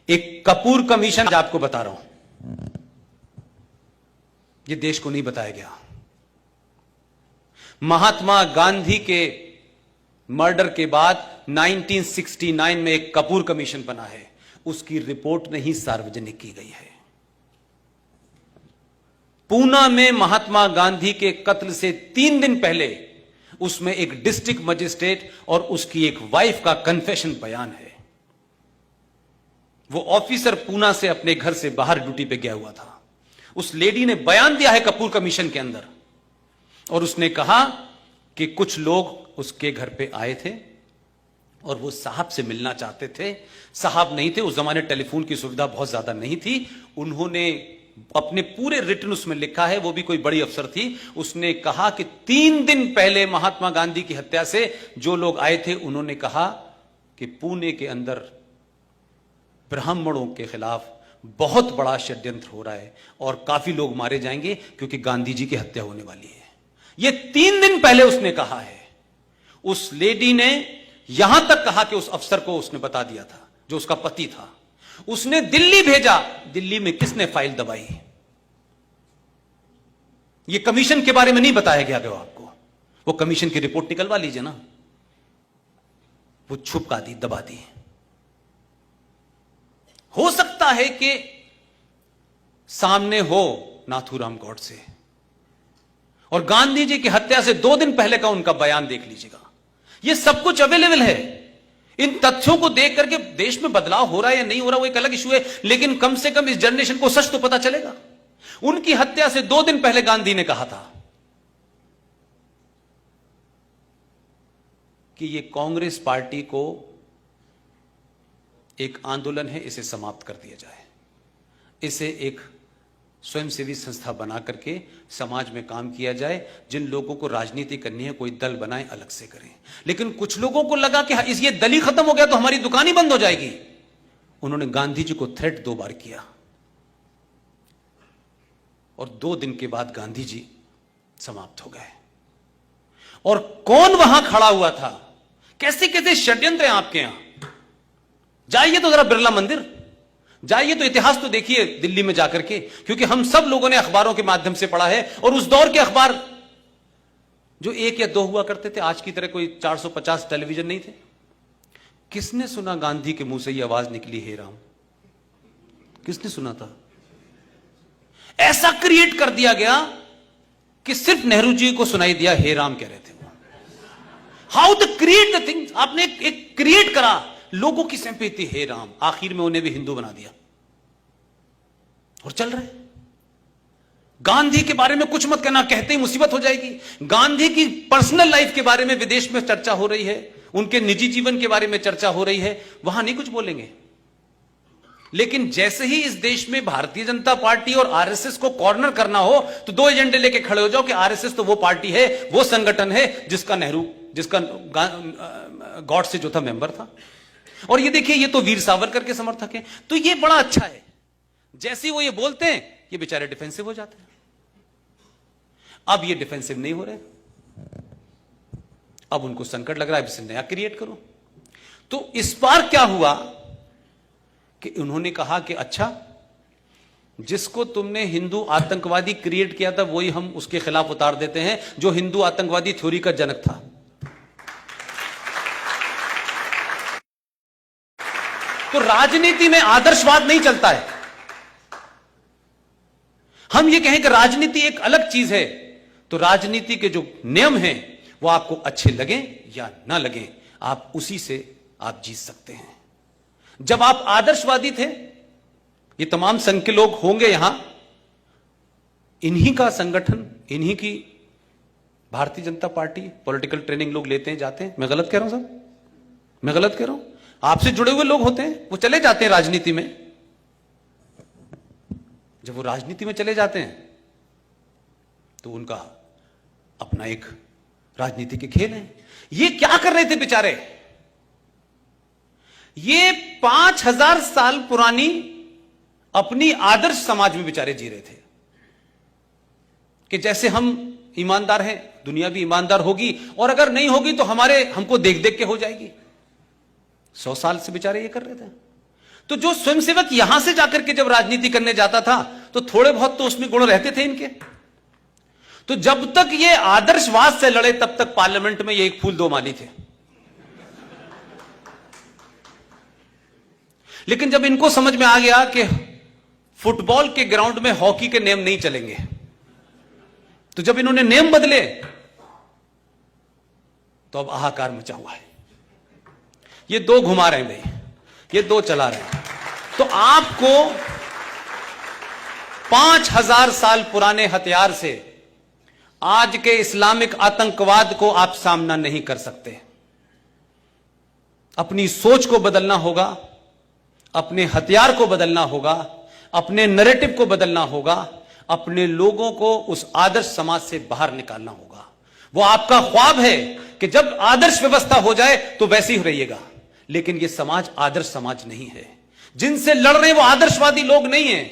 एक कपूर कमीशन आपको बता रहा हूं, यह देश को नहीं बताया गया। महात्मा गांधी के मर्डर के बाद 1969 में एक कपूर कमीशन बना है, उसकी रिपोर्ट नहीं सार्वजनिक की गई है। पूना में महात्मा गांधी के कत्ल से 3 दिन पहले उसमें एक डिस्ट्रिक्ट मजिस्ट्रेट और उसकी एक वाइफ का कन्फेशन बयान है। वो ऑफिसर पूना से अपने घर से बाहर ड्यूटी पे गया हुआ था। उस लेडी ने बयान दिया है कपूर कमीशन के अंदर, और उसने कहा कि कुछ लोग उसके घर पे आए थे और वो साहब से मिलना चाहते थे। साहब नहीं थे, उस जमाने टेलीफोन की सुविधा बहुत ज्यादा नहीं थी। उन्होंने अपने पूरे रिटर्न उसमें लिखा है, वो भी कोई बड़ी अफसर थी, उसने कहा कि 3 दिन पहले महात्मा गांधी की हत्या से जो लोग आए थे उन्होंने कहा कि पुणे के अंदर ब्राह्मणों के खिलाफ बहुत बड़ा षड्यंत्र हो रहा है और काफी लोग मारे जाएंगे क्योंकि गांधी जी की हत्या होने वाली है। यह 3 दिन पहले उसने कहा है। उस लेडी ने यहां तक कहा कि उस अफसर को उसने बता दिया था, जो उसका पति था। उसने दिल्ली भेजा, दिल्ली में किसने फाइल दबाई? यह कमीशन के बारे में नहीं बताया गया था आपको। वो कमीशन की रिपोर्ट निकलवा लीजिए ना, वो छुपका दी, दबा दी। हो सकता है कि सामने हो नाथूराम गॉडसे, और गांधी जी की हत्या से 2 दिन पहले का उनका बयान देख लीजिएगा। यह सब कुछ अवेलेबल है। इन तथ्यों को देख करके देश में बदलाव हो रहा है या नहीं हो रहा, वो एक अलग इशू है, लेकिन कम से कम इस जनरेशन को सच तो पता चलेगा। उनकी हत्या से 2 दिन पहले गांधी ने कहा था कि यह कांग्रेस पार्टी को एक आंदोलन है, इसे समाप्त कर दिया जाए, इसे एक स्वयंसेवी संस्था बना करके समाज में काम किया जाए। जिन लोगों को राजनीति करनी है कोई दल बनाए, अलग से करें। लेकिन कुछ लोगों को लगा कि इस ये दल ही खत्म हो गया तो हमारी दुकान ही बंद हो जाएगी। उन्होंने गांधी जी को थ्रेट 2 बार किया, और 2 दिन के बाद गांधी जी समाप्त हो गए। और कौन वहां खड़ा हुआ था? कैसे कैसे षड्यंत्र हैं आपके यहां। जाइए तो जरा बिरला मंदिर जाइए, तो इतिहास तो देखिए दिल्ली में जाकर के, क्योंकि हम सब लोगों ने अखबारों के माध्यम से पढ़ा है। और उस दौर के अखबार जो 1 या 2 हुआ करते थे, आज की तरह कोई 450 टेलीविजन नहीं थे। किसने सुना गांधी के मुंह से ये आवाज निकली, हे राम? किसने सुना था? ऐसा क्रिएट कर दिया गया कि सिर्फ नेहरू जी को सुनाई दिया हे राम कह रहे थे। How the create the things. आपने एक क्रिएट करा, लोगों की सिंपैथी हे राम, आखिर में उन्हें भी हिंदू बना दिया और चल रहे। गांधी के बारे में कुछ मत कहना, कहते ही मुसीबत हो जाएगी। गांधी की पर्सनल लाइफ के बारे में विदेश में चर्चा हो रही है, उनके निजी जीवन के बारे में चर्चा हो रही है, वहां नहीं कुछ बोलेंगे। लेकिन जैसे ही इस देश में भारतीय जनता पार्टी और आरएसएस को कॉर्नर करना हो तो 2 एजेंडे लेके खड़े हो जाओ कि आरएसएस तो वो पार्टी है, वो संगठन है जिसका गॉडसे जो था मेंबर था। और ये देखिए, ये तो वीर सावरकर के समर्थक हैं। तो ये बड़ा अच्छा है, जैसे वो ये बोलते हैं ये बेचारे डिफेंसिव हो जाते हैं। अब ये डिफेंसिव नहीं हो रहे, अब उनको संकट लग रहा है, अब इसे नया क्रिएट करो। तो इस बार क्या हुआ कि उन्होंने कहा कि अच्छा, जिसको तुमने हिंदू आतंकवादी क्रिएट किया था वही हम उसके खिलाफ उतार देते हैं, जो हिंदू आतंकवादी थ्योरी का जनक था। तो राजनीति में आदर्शवाद नहीं चलता है। हम ये कहें कि राजनीति एक अलग चीज है, तो राजनीति के जो नियम हैं वो आपको अच्छे लगें या ना लगें, आप उसी से आप जीत सकते हैं। जब आप आदर्शवादी थे, ये तमाम संघ के लोग होंगे यहां, इन्हीं का संगठन, इन्हीं की Bharatiya Janata party political training लोग लेते हैं, जाते हैं। मैं गलत कह रहा हूं साहब? मैं गलत कह रहा हूं? आपसे जुड़े हुए लोग होते हैं, वो चले जाते हैं राजनीति में। जब वो राजनीति में चले जाते हैं तो उनका अपना एक राजनीति के खेल है। ये क्या कर रहे थे बेचारे? ये 5000 साल पुरानी अपनी आदर्श समाज में बेचारे जी रहे थे कि जैसे हम ईमानदार हैं, दुनिया भी ईमानदार होगी, और अगर नहीं होगी तो हमको देख देख के हो जाएगी। 100 साल से बेचारे ये कर रहे थे। तो जो स्वयंसेवक यहां से जाकर के जब राजनीति करने जाता था तो थोड़े बहुत तो उसमें गुण रहते थे इनके। तो जब तक ये आदर्शवाद से लड़े तब तक पार्लियामेंट में ये एक फूल दो माली थे। लेकिन जब इनको समझ में आ गया कि फुटबॉल के ग्राउंड में हॉकी के नियम नहीं चलेंगे, तो जब इन्होंने नियम बदले तो अब हाहाकार मचा हुआ है। ये दो घुमा रहे हैं भाई, ये दो चला रहे हैं। तो आपको 5000 साल पुराने हथियार से आज के इस्लामिक आतंकवाद को आप सामना नहीं कर सकते। अपनी सोच को बदलना होगा, अपने हथियार को बदलना होगा, अपने नैरेटिव को बदलना होगा, अपने लोगों को उस आदर्श समाज से बाहर निकालना होगा। वो आपका ख्वाब है कि जब आदर्श व्यवस्था हो जाए तो वैसे ही रहिएगा, लेकिन ये समाज आदर्श समाज नहीं है। जिनसे लड़ रहे हैं वो आदर्शवादी लोग नहीं है,